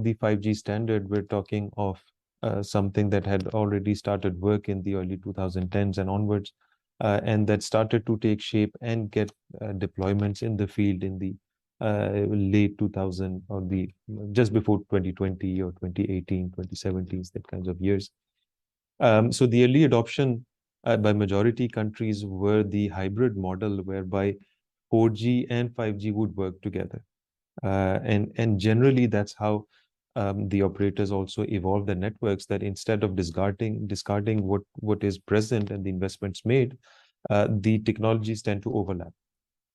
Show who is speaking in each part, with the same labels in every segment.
Speaker 1: the 5G standard, we're talking of something that had already started work in the early 2010s and onwards, and that started to take shape and get deployments in the field in the late 2000 or the just before 2020 or 2018, 2017, that kinds of years. So the early adoption by majority countries were the hybrid model whereby 4G and 5G would work together. And generally, that's how the operators also evolve the networks, that instead of discarding what is present and the investments made, the technologies tend to overlap.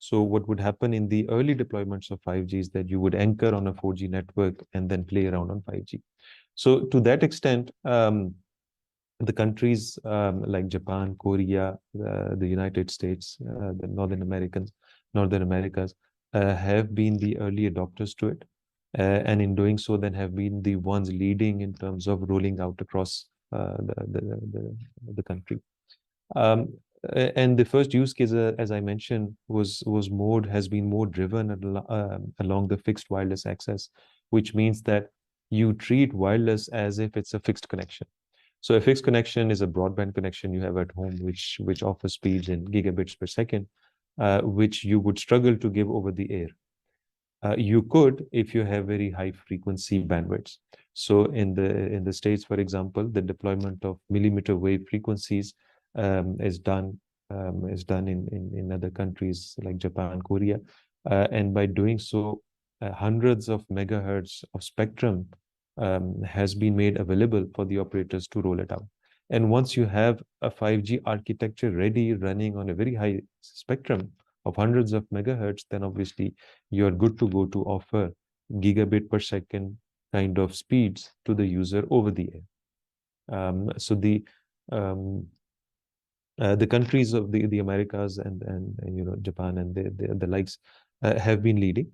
Speaker 1: So what would happen in the early deployments of 5G is that you would anchor on a 4G network and then play around on 5G. So to that extent, the countries like Japan, Korea, the United States, the Northern Americas, have been the early adopters to it. And in doing so, then have been the ones leading in terms of rolling out across the country. And the first use case, as I mentioned, has been more driven along the fixed wireless access, which means that you treat wireless as if it's a fixed connection. So a fixed connection is a broadband connection you have at home, which offers speeds in gigabits per second, which you would struggle to give over the air. You could if you have very high frequency bandwidths. So in the States, for example, the deployment of millimeter wave frequencies is done in other countries like Japan, Korea, and by doing so, hundreds of megahertz of spectrum has been made available for the operators to roll it out. And once you have a 5G architecture ready, running on a very high spectrum of hundreds of megahertz, then obviously you're good to go to offer gigabit per second kind of speeds to the user over the air. So the countries of the Americas and Japan and the likes have been leading.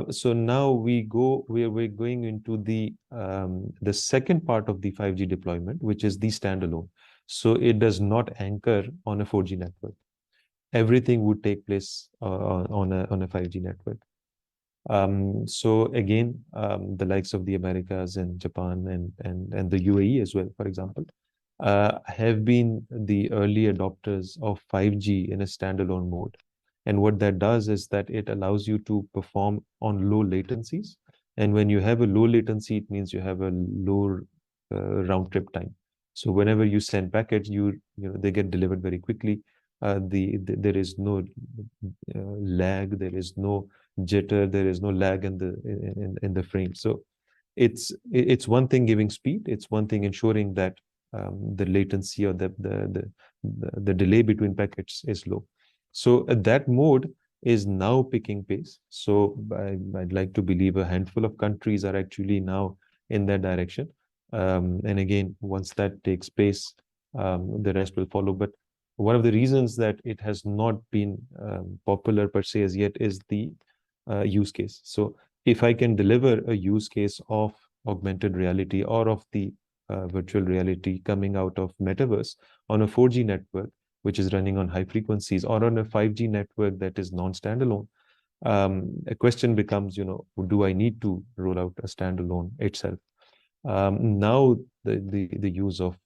Speaker 1: So now we're going into the second part of the 5G deployment, which is the standalone. So it does not anchor on a 4G network. Everything would take place on a 5G network. So again, the likes of the Americas and Japan and the UAE as well, for example, have been the early adopters of 5G in a standalone mode. And what that does is that it allows you to perform on low latencies. And when you have a low latency, it means you have a low round trip time. So whenever you send packets, they get delivered very quickly. There is no lag, there is no jitter, there is no lag in the frame. So it's one thing giving speed, it's one thing ensuring that the latency or the delay between packets is low. So that mode is now picking pace. So I'd like to believe a handful of countries are actually now in that direction. And again, once that takes place, the rest will follow. But one of the reasons that it has not been popular per se as yet is the use case. So if I can deliver a use case of augmented reality or of the virtual reality coming out of Metaverse on a 4G network, which is running on high frequencies, or on a 5G network that is non-standalone, a question becomes, do I need to roll out a standalone itself? Now the use of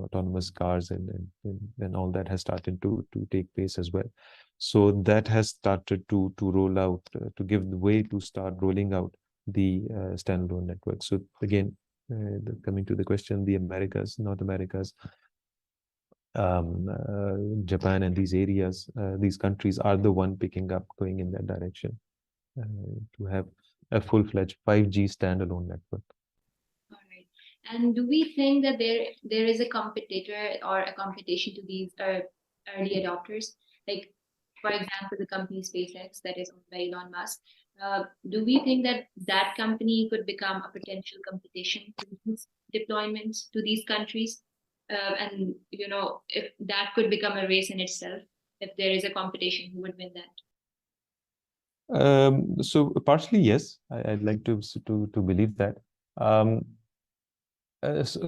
Speaker 1: autonomous cars and all that has started to take place as well. So that has started to roll out, to give the way to start rolling out the standalone network. So again, coming to the question, the Americas, North Americas, Japan and these areas, these countries are the one picking up, going in that direction to have a full-fledged 5G standalone network.
Speaker 2: All right. And do we think that there is a competitor or a competition to these early adopters? Like, for example, the company SpaceX that is owned by Elon Musk. Do we think that company could become a potential competition to these deployments to these countries? And if that could become a race in itself, if there is a competition, who would win that?
Speaker 1: So partially, yes, I'd like to believe that.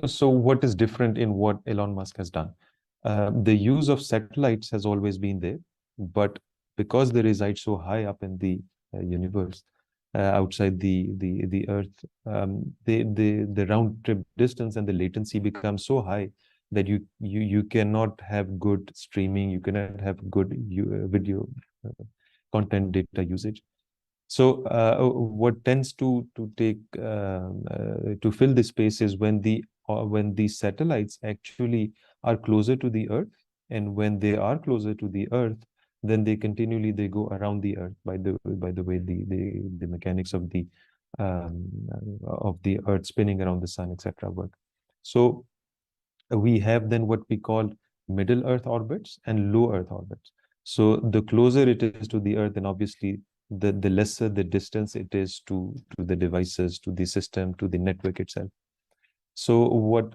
Speaker 1: So what is different in what Elon Musk has done? The use of satellites has always been there, but because they reside so high up in the universe, outside the Earth, the round trip distance and the latency becomes so high that you cannot have good streaming, you cannot have good video uh, content data usage. So what tends to take to fill the space is when the satellites actually are closer to the Earth, and when they are closer to the Earth, then they go around the Earth by the way the mechanics um, of the Earth spinning around the sun, etc. work. So we have then what we call middle Earth orbits and low Earth orbits. So the closer it is to the Earth, then obviously the lesser the distance it is to the devices, to the system, to the network itself. So what